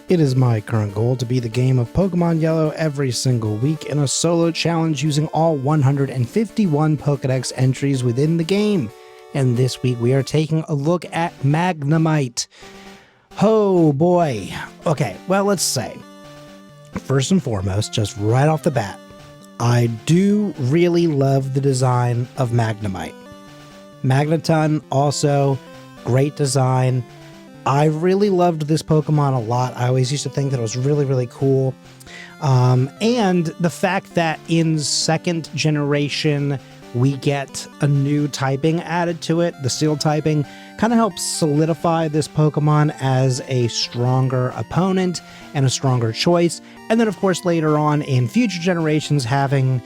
It is my current goal to beat the game of Pokemon Yellow every single week in a solo challenge using all 151 Pokedex entries within the game. And this week we are taking a look at Magnemite. Oh boy. Okay, well, let's say, first and foremost, just right off the bat, I do really love the design of Magnemite. Magneton, also great design. I really loved this Pokemon a lot. I always used to think that it was really cool. And the fact that in second generation, we get a new typing added to it, the Steel typing, kind of helps solidify this Pokemon as a stronger opponent and a stronger choice. And then, of course, later on in future generations, having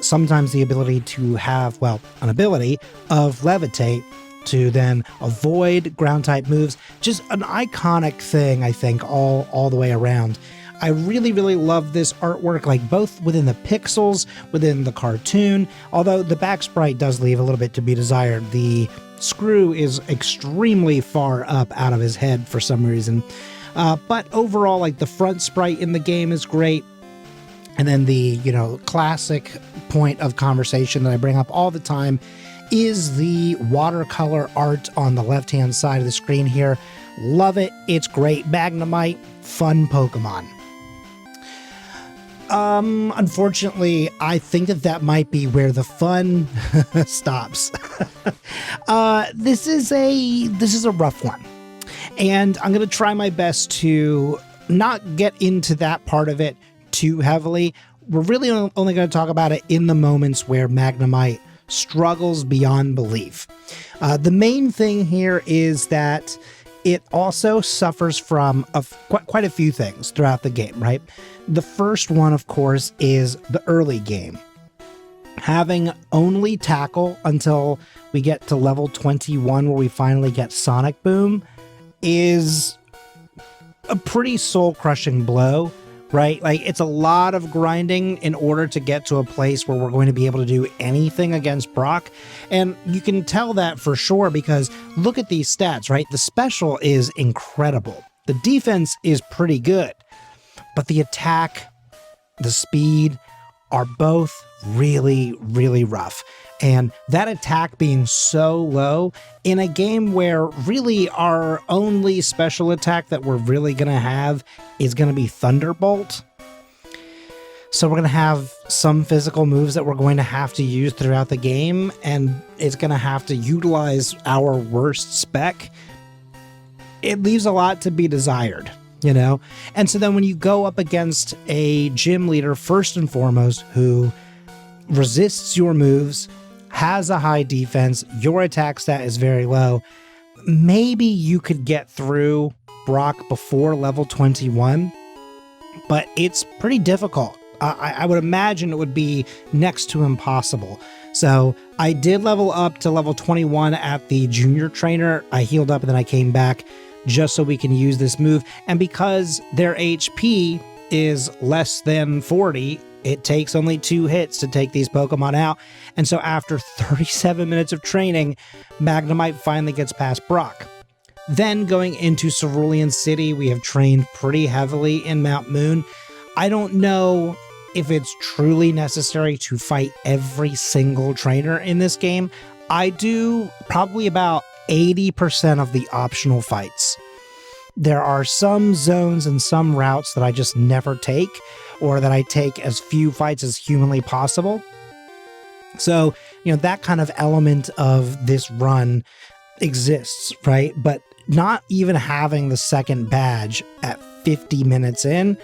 sometimes the ability to have, well, an ability of Levitate to then avoid ground-type moves. Just an iconic thing, I think, all the way around. I really love this artwork, like both within the pixels, within the cartoon, although the back sprite does leave a little bit to be desired. The screw is extremely far up out of his head for some reason. But overall, like the front sprite in the game is great. And then the, classic point of conversation that I bring up all the time is the watercolor art on the left-hand side of the screen here. Love it. It's great. Magnemite, fun Pokemon. Unfortunately, I think that might be where the fun stops. This is a rough one. And I'm going to try my best to not get into that part of it too heavily. We're really only going to talk about it in the moments where Magnemite struggles beyond belief. The main thing here is that it also suffers from quite a few things throughout the game, right? The first one, of course, is the early game. Having only tackle until we get to level 21, where we finally get Sonic Boom, is a pretty soul-crushing blow, right? Like, it's a lot of grinding in order to get to a place where we're going to be able to do anything against Brock. And you can tell that for sure because look at these stats, right? The special is incredible. The defense is pretty good, but the attack, the speed are both really rough. And that attack being so low in a game where really our only special attack that we're really going to have is going to be Thunderbolt. So we're going to have some physical moves that we're going to have to use throughout the game, and it's going to have to utilize our worst spec. It leaves a lot to be desired, And so then when you go up against a gym leader, first and foremost, who resists your moves, has a high defense, your attack stat is very low, maybe you could get through Brock before level 21, but it's pretty difficult. I would imagine it would be next to impossible. So I did level up to level 21 at the junior trainer. I healed up and then I came back just so we can use this move. And because their HP is less than 40, it takes only 2 hits to take these Pokemon out. And so after 37 minutes of training, Magnemite finally gets past Brock. Then going into Cerulean City, we have trained pretty heavily in Mount Moon. I don't know if it's truly necessary to fight every single trainer in this game. I do probably about 80% of the optional fights. There are some zones and some routes that I just never take, or that I take as few fights as humanly possible. So, that kind of element of this run exists, right? But not even having the second badge at 50 minutes in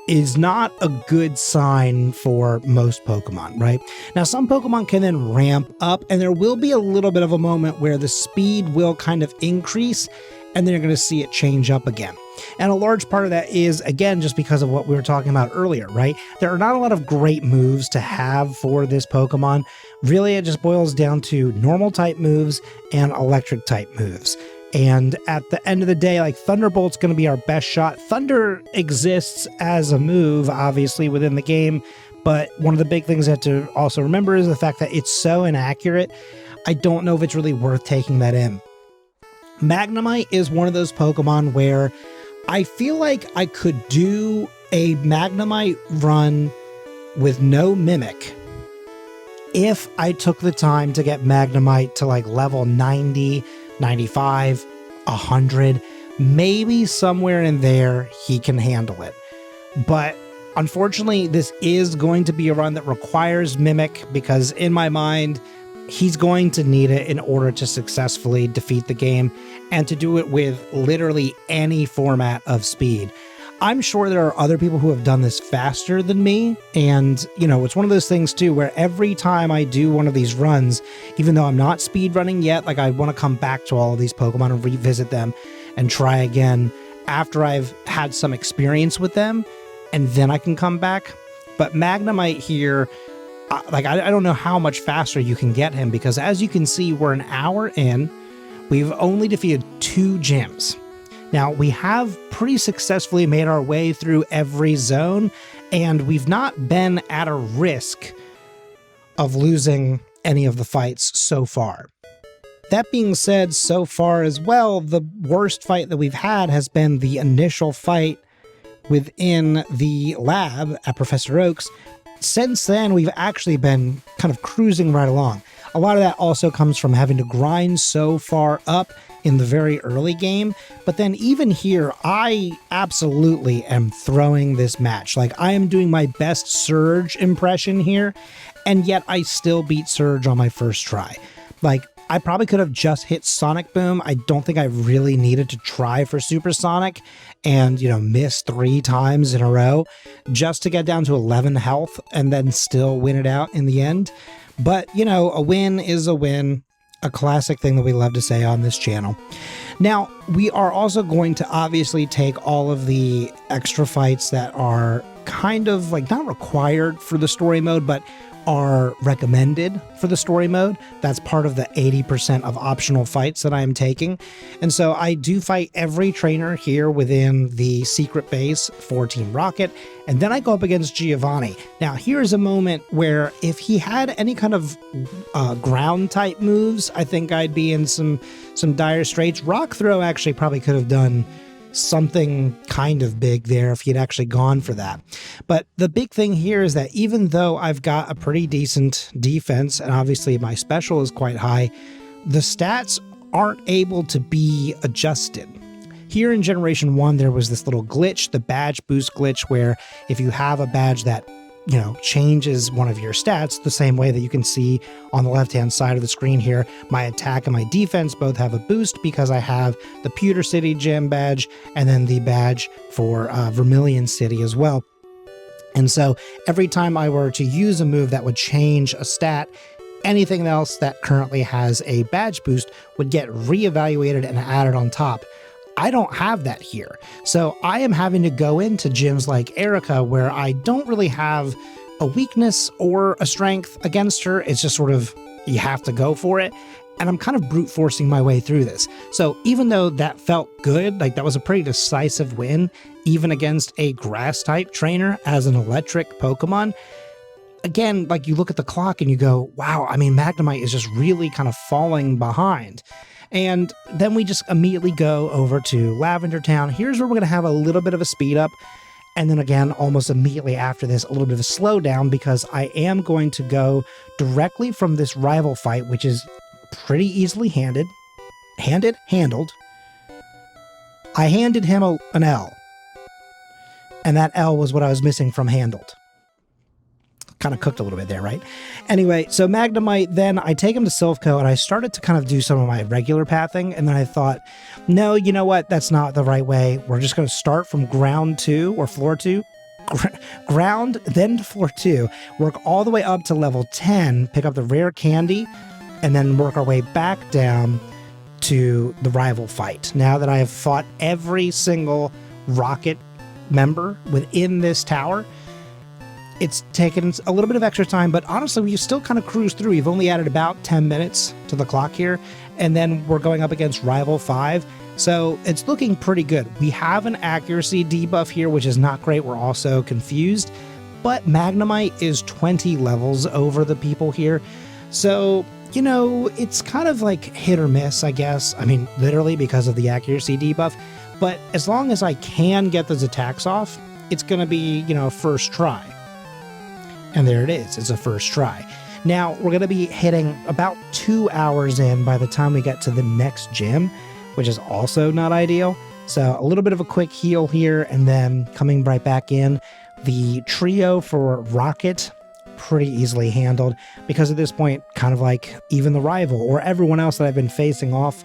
is not a good sign for most Pokemon, right? Now, some Pokemon can then ramp up, and there will be a little bit of a moment where the speed will kind of increase, and then you're going to see it change up again. And a large part of that is, again, just because of what we were talking about earlier, right? There are not a lot of great moves to have for this Pokemon. Really, it just boils down to normal type moves and electric type moves. And at the end of the day, like, Thunderbolt's going to be our best shot. Thunder exists as a move, obviously, within the game, but one of the big things you have to also remember is the fact that it's so inaccurate. I don't know if it's really worth taking that in. Magnemite is one of those Pokemon where I feel like I could do a Magnemite run with no Mimic if I took the time to get Magnemite to like level 90, 95, 100, maybe somewhere in there he can handle it. But unfortunately, this is going to be a run that requires Mimic because in my mind, he's going to need it in order to successfully defeat the game and to do it with literally any format of speed. I'm sure there are other people who have done this faster than me. And, you know, it's one of those things too, where every time I do one of these runs, even though I'm not speedrunning yet, like I want to come back to all of these Pokemon and revisit them and try again after I've had some experience with them, and then I can come back. But Magnemite here, I don't know how much faster you can get him, because as you can see, we're an hour in. We've only defeated 2 gyms. Now, we have pretty successfully made our way through every zone, and we've not been at a risk of losing any of the fights so far. That being said, so far as well, the worst fight that we've had has been the initial fight within the lab at Professor Oak's. Since then, we've actually been kind of cruising right along. A lot of that also comes from having to grind so far up in the very early game. But then even here, I absolutely am throwing this match. Like, I am doing my best Surge impression here, and yet I still beat Surge on my first try. Like, I probably could have just hit Sonic Boom. I don't think I really needed to try for Supersonic and, you know, miss 3 times in a row just to get down to 11 health and then still win it out in the end. But, you know, a win is a win, a classic thing that we love to say on this channel. Now, we are also going to obviously take all of the extra fights that are kind of like not required for the story mode, but are recommended for the story mode. That's part of the 80% of optional fights that I am taking. And so I do fight every trainer here within the secret base for Team Rocket, and then I go up against Giovanni. Now, here's a moment where if he had any kind of ground type moves, I think I'd be in some dire straits. Rock Throw actually probably could have done something kind of big there if he'd actually gone for that. But the big thing here is that even though I've got a pretty decent defense, and obviously my special is quite high, the stats aren't able to be adjusted. Here in Generation 1, there was this little glitch, the badge boost glitch, where if you have a badge that, you know, changes one of your stats the same way that you can see on the left-hand side of the screen here, my attack and my defense both have a boost because I have the Pewter City gym badge and then the badge for Vermilion City as well. And so every time I were to use a move that would change a stat, anything else that currently has a badge boost would get reevaluated and added on top. I don't have that here. So I am having to go into gyms like Erica where I don't really have a weakness or a strength against her. It's just sort of, you have to go for it. And I'm kind of brute forcing my way through this. So even though that felt good, like that was a pretty decisive win, even against a grass type trainer as an electric Pokemon, again, like you look at the clock and you go, wow, I mean, Magnemite is just really kind of falling behind. And then we just immediately go over to Lavender Town. Here's where we're going to have a little bit of a speed up. And then again, almost immediately after this, a little bit of a slowdown because I am going to go directly from this rival fight, which is pretty easily handled. I handed him an L. And that L was what I was missing from handled. Kind of cooked a little bit there, right? Anyway, so Magnemite, then I take him to Silphco and I started to kind of do some of my regular pathing. And then I thought, no, you know what? That's not the right way. We're just going to start from ground 2 or floor 2. Ground, then to floor 2. Work all the way up to level 10, pick up the rare candy, and then work our way back down to the rival fight. Now that I have fought every single Rocket member within this tower, it's taken a little bit of extra time, but honestly, you still kind of cruise through. You've only added about 10 minutes to the clock here, and then we're going up against Rival 5, so it's looking pretty good. We have an accuracy debuff here, which is not great. We're also confused, but Magnemite is 20 levels over the people here, so, you know, it's kind of like hit or miss, I guess. I mean, literally because of the accuracy debuff, But as long as I can get those attacks off, it's going to be, first try. And there it is. It's a first try. Now, we're going to be hitting about 2 hours in by the time we get to the next gym, which is also not ideal. So a little bit of a quick heal here, and then coming right back in. The trio for Rocket, pretty easily handled, because at this point, kind of like even the rival or everyone else that I've been facing off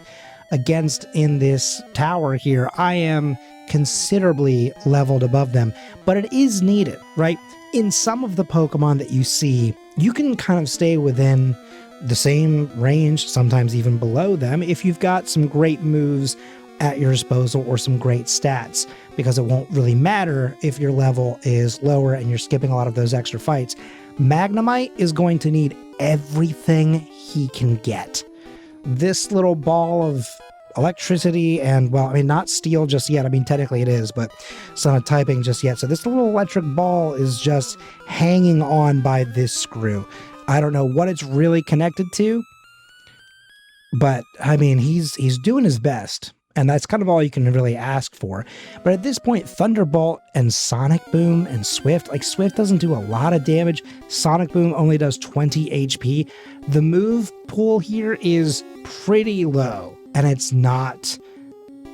against in this tower here, I am considerably leveled above them. But it is needed, right? In some of the Pokemon that you see, you can kind of stay within the same range, sometimes even below them, if you've got some great moves at your disposal or some great stats, because it won't really matter if your level is lower and you're skipping a lot of those extra fights. Magnemite is going to need everything he can get. This little ball of electricity and, well, I mean, not steel just yet. I mean, technically it is, but it's not a typing just yet. So this little electric ball is just hanging on by this screw. I don't know what it's really connected to, but I mean, he's doing his best. And that's kind of all you can really ask for. But at this point, Thunderbolt and Sonic Boom and Swift, like Swift doesn't do a lot of damage. Sonic Boom only does 20 HP. The move pool here is pretty low, and it's not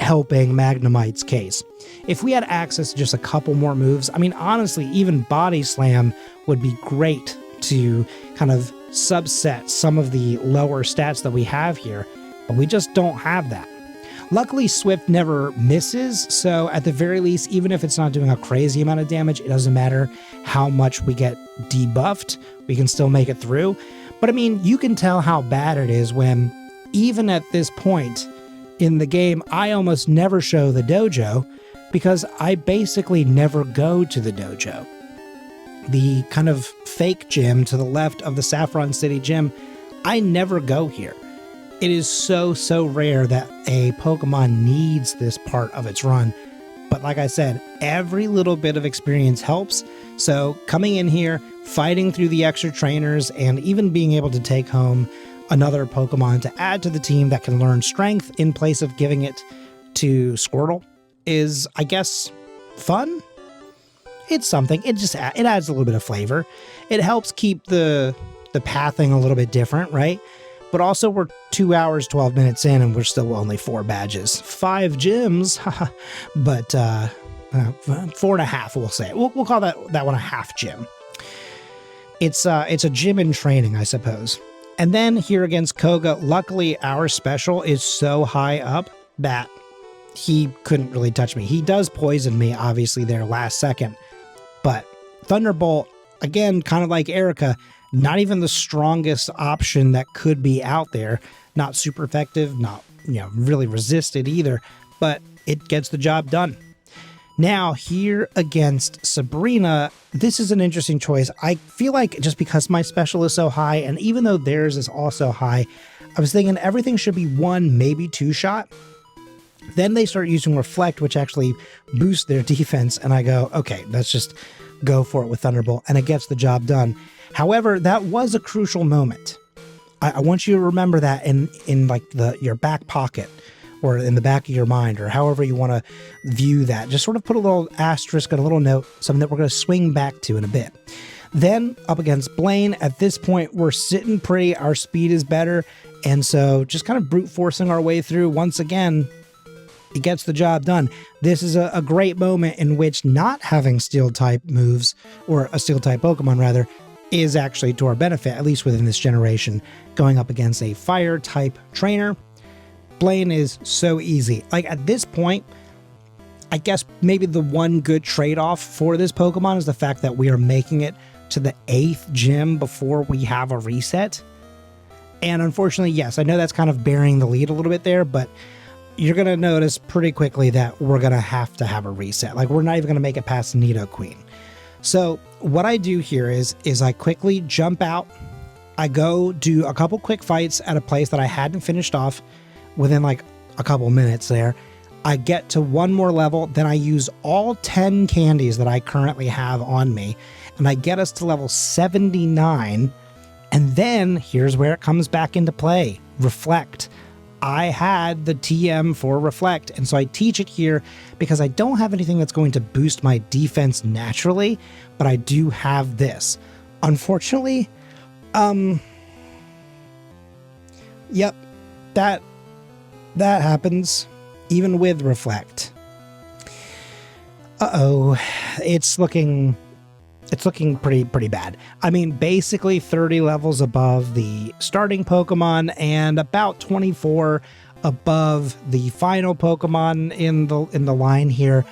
helping Magnemite's case. If we had access to just a couple more moves, I mean, honestly, even Body Slam would be great to kind of subset some of the lower stats that we have here, but we just don't have that. Luckily, Swift never misses, so at the very least, even if it's not doing a crazy amount of damage, it doesn't matter how much we get debuffed, we can still make it through. But I mean, you can tell how bad it is when, even at this point in the game, I almost never show the dojo, because I basically never go to the dojo. The kind of fake gym to the left of the Saffron City gym, I never go here. It is so rare that a Pokemon needs this part of its run. But like I said, every little bit of experience helps. So coming in here, fighting through the extra trainers, and even being able to take home another Pokemon to add to the team that can learn strength in place of giving it to Squirtle is, I guess, fun? It's something. It adds a little bit of flavor. It helps keep the pathing a little bit different, right? But also, we're 2 hours, 12 minutes in, and we're still only 4 badges. 5 gyms, but 4.5, we'll say. We'll call that one a half gym. It's a gym in training, I suppose. And then here against Koga, luckily our special is so high up that he couldn't really touch me. He does poison me, obviously, there last second. But Thunderbolt, again, kind of like Erica, not even the strongest option that could be out there. Not super effective, not really resisted either, but it gets the job done. Now, here against Sabrina, this is an interesting choice. I feel like just because my special is so high, and even though theirs is also high, I was thinking everything should be 1, maybe 2 shot. Then they start using Reflect, which actually boosts their defense, and I go, okay, let's just go for it with Thunderbolt, and it gets the job done. However, that was a crucial moment. I want you to remember that in like your back pocket, or in the back of your mind, or however you want to view that. Just sort of put a little asterisk and a little note, something that we're going to swing back to in a bit. Then up against Blaine, at this point, we're sitting pretty, our speed is better, and so just kind of brute forcing our way through. Once again, it gets the job done. This is a great moment in which not having steel type moves, or a steel type Pokemon rather, is actually to our benefit, at least within this generation. Going up against a fire type trainer, Blaine is so easy. Like at this point, I guess maybe the one good trade-off for this Pokemon is the fact that we are making it to the 8th gym before we have a reset. And unfortunately, yes, I know that's kind of bearing the lead a little bit there, but you're going to notice pretty quickly that we're going to have a reset. Like we're not even going to make it past Nidoqueen. So what I do here is I quickly jump out. I go do a couple quick fights at a place that I hadn't finished off within like a couple minutes there. I get to 1 more level, then I use all 10 candies that I currently have on me, and I get us to level 79, and then here's where it comes back into play. Reflect. I had the TM for Reflect, and so I teach it here because I don't have anything that's going to boost my defense naturally, but I do have this. Unfortunately, yep, that happens even with Reflect. Uh-oh, it's looking pretty bad. I mean, basically 30 levels above the starting Pokemon and about 24 above the final Pokemon in the line here.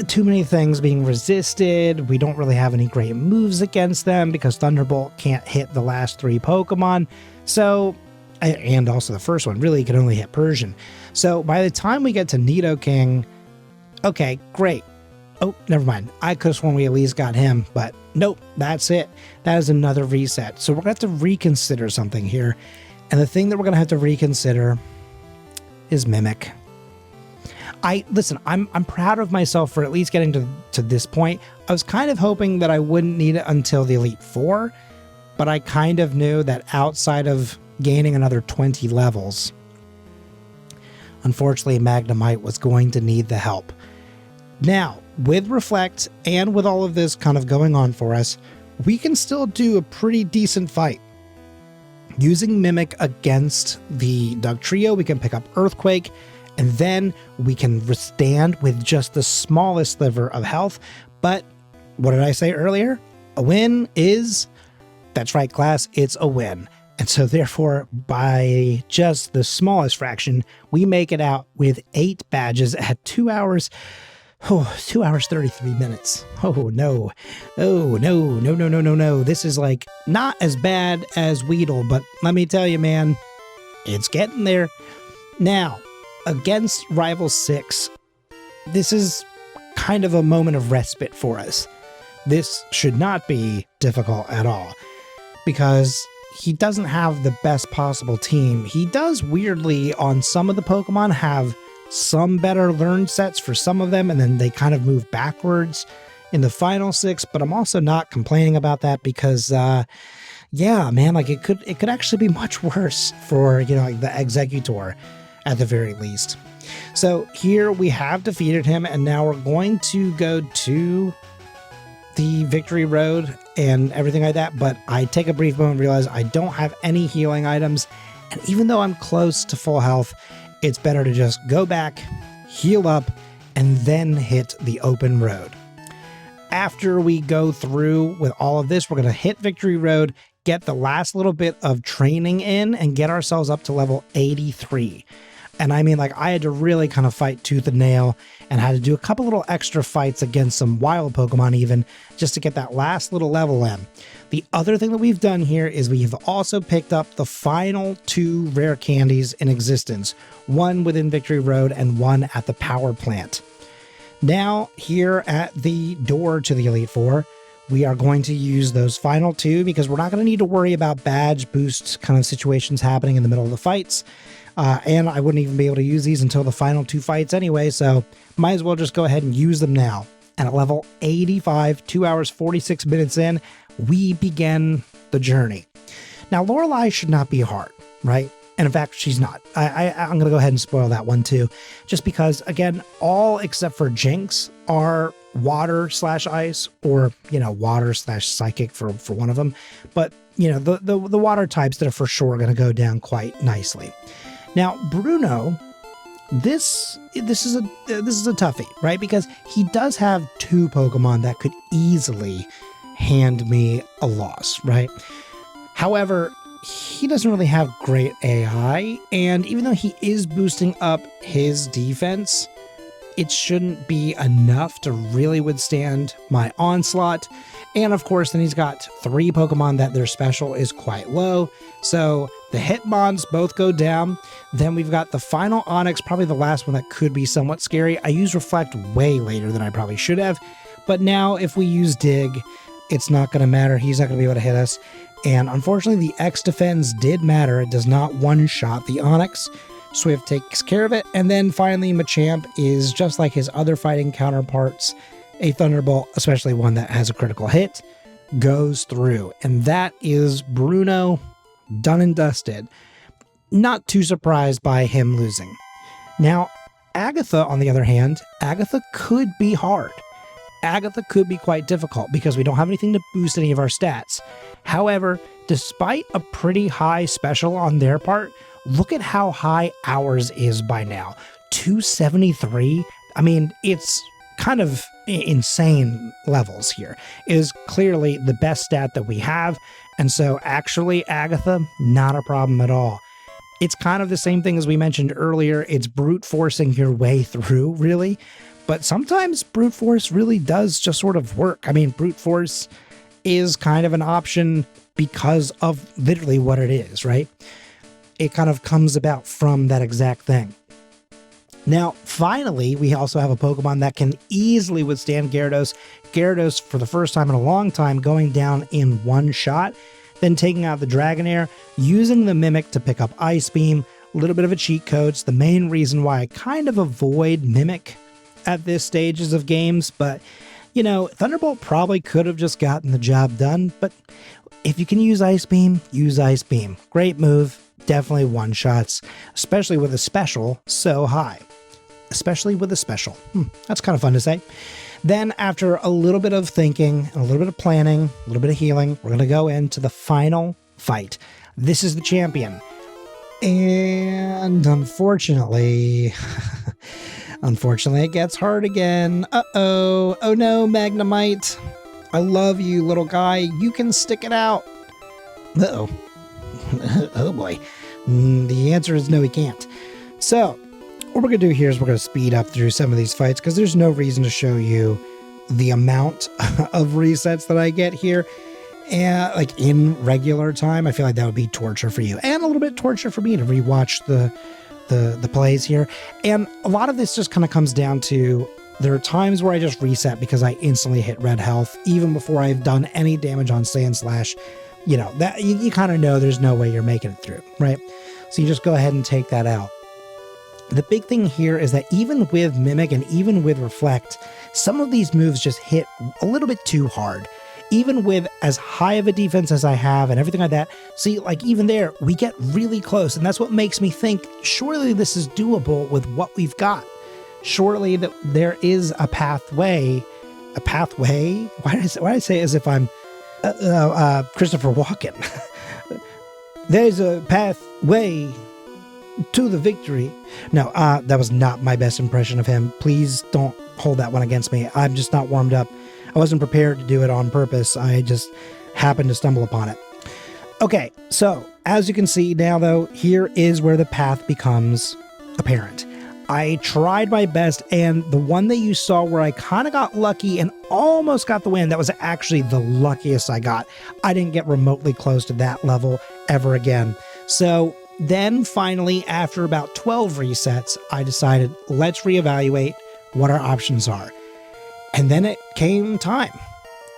Too many things being resisted. We don't really have any great moves against them because Thunderbolt can't hit the last 3 Pokemon. So, and also the first one really can only hit Persian. So by the time we get to Nidoking, okay, great. Oh, never mind. I could have sworn we at least got him, but nope, that's it. That is another reset. So we're going to have to reconsider something here. And the thing that we're going to have to reconsider is Mimic. Listen, I'm proud of myself for at least getting to this point. I was kind of hoping that I wouldn't need it until the Elite Four, but I kind of knew that outside of gaining another 20 levels, unfortunately, Magnemite was going to need the help. Now, with Reflect and with all of this kind of going on for us, we can still do a pretty decent fight. Using Mimic against the Dugtrio, we can pick up Earthquake, and then we can withstand with just the smallest sliver of health. But what did I say earlier? A win is, that's right, class, it's a win. And so therefore, by just the smallest fraction, we make it out with 8 badges at 2 hours. Oh, 2 hours, 33 minutes. Oh, no. Oh, no. This is like not as bad as Weedle, but let me tell you, man, it's getting there. Now, against Rival 6, this is kind of a moment of respite for us. This should not be difficult at all because he doesn't have the best possible team. He does weirdly on some of the Pokemon have some better learn sets for some of them, and then they kind of move backwards in the final 6, but I'm also not complaining about that because yeah, man, like it could actually be much worse for, you know, like the Executor at the very least. So here we have defeated him, and now we're going to go to the Victory Road and everything like that, but I take a brief moment and realize I don't have any healing items, and even though I'm close to full health, it's better to just go back, heal up, and then hit the open road. After we go through with all of this, we're going to hit Victory Road, get the last little bit of training in, and get ourselves up to level 83. And I mean, like, I had to really kind of fight tooth and nail and had to do a couple little extra fights against some wild Pokemon even just to get that last little level in. The other thing that we've done here is we've also picked up the final 2 rare candies in existence, one within Victory Road and one at the power plant. Now, here at the door to the Elite Four, we are going to use those final 2 because we're not going to need to worry about badge boost kind of situations happening in the middle of the fights. And I wouldn't even be able to use these until the final 2 fights anyway, so might as well just go ahead and use them now. And at level 85, 2 hours, 46 minutes in, we begin the journey. Now, Lorelei should not be hard, right? And in fact, she's not. I'm going to go ahead and spoil that one too, just because, again, all except for Jinx are water/ice, or, you know, water/psychic for one of them. But, you know, the water types that are for sure going to go down quite nicely. Now, Bruno, this is a toughie, right? Because he does have 2 Pokemon that could easily hand me a loss, right? However, he doesn't really have great AI, and even though he is boosting up his defense, it shouldn't be enough to really withstand my onslaught. And of course, then he's got 3 Pokemon that their special is quite low. So the Hitmons both go down. Then we've got the final Onyx, probably the last one that could be somewhat scary. I used Reflect way later than I probably should have. But now if we use Dig, it's not going to matter. He's not going to be able to hit us. And unfortunately, the X defense did matter. It does not one-shot the Onyx. Swift takes care of it. And then finally, Machamp is just like his other fighting counterparts. A Thunderbolt, especially one that has a critical hit, goes through. And that is Bruno done and dusted. not too surprised by him losing. Now, Agatha, on the other hand, Agatha could be hard. Agatha could be quite difficult because we don't have anything to boost any of our stats. However, despite a pretty high special on their part, look at how high ours is by now. 273? I mean, it's kind of insane levels here. It is clearly the best stat that we have, and so actually, Agatha, not a problem at all. It's kind of the same thing as we mentioned earlier. It's brute forcing your way through, really. But sometimes brute force really does just sort of work. I mean, brute force is kind of an option because of literally what it is, right? It kind of comes about from that exact thing. Now, finally, we also have a Pokemon that can easily withstand Gyarados. Gyarados, for the first time in a long time, going down in one shot, then taking out the Dragonair, using the Mimic to pick up Ice Beam, a little bit of a cheat code. It's the main reason why I kind of avoid Mimic at this stages of games, but you know, Thunderbolt probably could have just gotten the job done, but if you can use Ice Beam, use Ice Beam. Great move, definitely one-shots, especially with a special so high. Especially with a special. That's kind of fun to say. Then after a little bit of thinking, a little bit of planning, a little bit of healing, we're going to go into the final fight. This is the champion. And unfortunately... Unfortunately, it gets hard again. Uh-oh. Oh no, Magnemite. I love you, little guy. You can stick it out. Uh-oh. Oh boy. The answer is no, he can't. So, what we're going to do here is we're going to speed up through some of these fights because there's no reason to show you the amount of resets that I get here. And like in regular time, I feel like that would be torture for you. And a little bit torture for me to rewatch the plays here. And a lot of this just kind of comes down to there are times where I just reset because I instantly hit red health even before I've done any damage on Sand Slash. You know, that you kind of know there's no way you're making it through, right? So you just go ahead and take that out. The big thing here is that even with Mimic and even with Reflect, some of these moves just hit a little bit too hard. Even with as high of a defense as I have and everything like that, see, like even there, we get really close. And that's what makes me think, surely this is doable with what we've got. Surely that there is a pathway. A pathway? Why did I say as if I'm Christopher Walken? There's a pathway to the victory. No, that was not my best impression of him. Please don't hold that one against me. I'm just not warmed up. I wasn't prepared to do it on purpose. I just happened to stumble upon it. Okay, so as you can see now, though, here is where the path becomes apparent. I tried my best, and the one that you saw where I kind of got lucky and almost got the win, that was actually the luckiest I got. I didn't get remotely close to that level ever again. So then finally, after about 12 resets, I decided, let's reevaluate what our options are. And then it came time.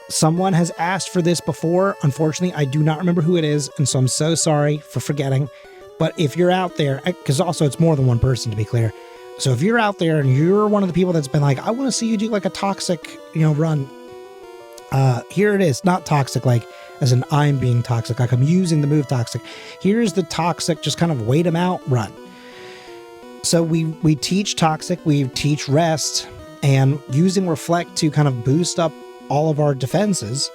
Someone has asked for this before. Unfortunately, I do not remember who it is, and so I'm so sorry for forgetting. But if you're out there, because also it's more than one person to be clear. So if you're out there and you're one of the people that's been like, I want to see you do like a toxic, run. Here it is. Not toxic like as in I'm being toxic, like I'm using the move toxic. Here's the toxic, just kind of wait them out, run. So we teach toxic, we teach rest, and using reflect to kind of boost up all of our defenses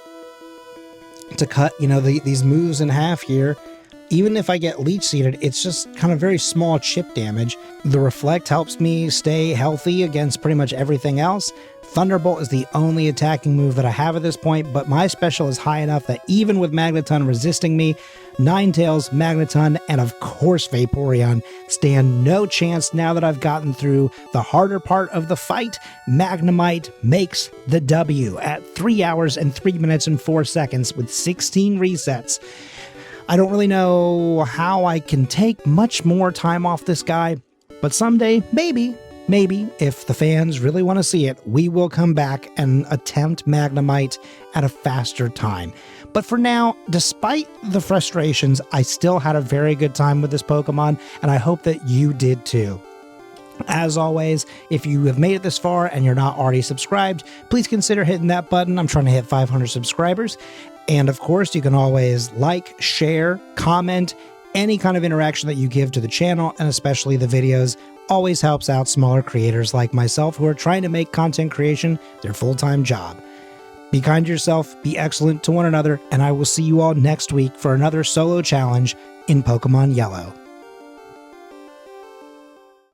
to cut, these moves in half here. Even if I get leech seeded, it's just kind of very small chip damage. The reflect helps me stay healthy against pretty much everything else. Thunderbolt is the only attacking move that I have at this point, but my special is high enough that even with Magneton resisting me, Ninetales, Magneton, and of course Vaporeon stand no chance now that I've gotten through the harder part of the fight. Magnemite makes the W at 3 hours and 3 minutes and 4 seconds with 16 resets. I don't really know how I can take much more time off this guy, but someday, maybe, if the fans really want to see it, we will come back and attempt Magnemite at a faster time. But for now, despite the frustrations, I still had a very good time with this Pokemon, and I hope that you did too. As always, if you have made it this far and you're not already subscribed, please consider hitting that button. I'm trying to hit 500 subscribers. And of course, you can always like, share, comment, Any kind of interaction that you give to the channel, and especially the videos, always helps out smaller creators like myself who are trying to make content creation their full-time job. Be kind to yourself, be excellent to one another, and I will see you all next week for another solo challenge in Pokemon Yellow.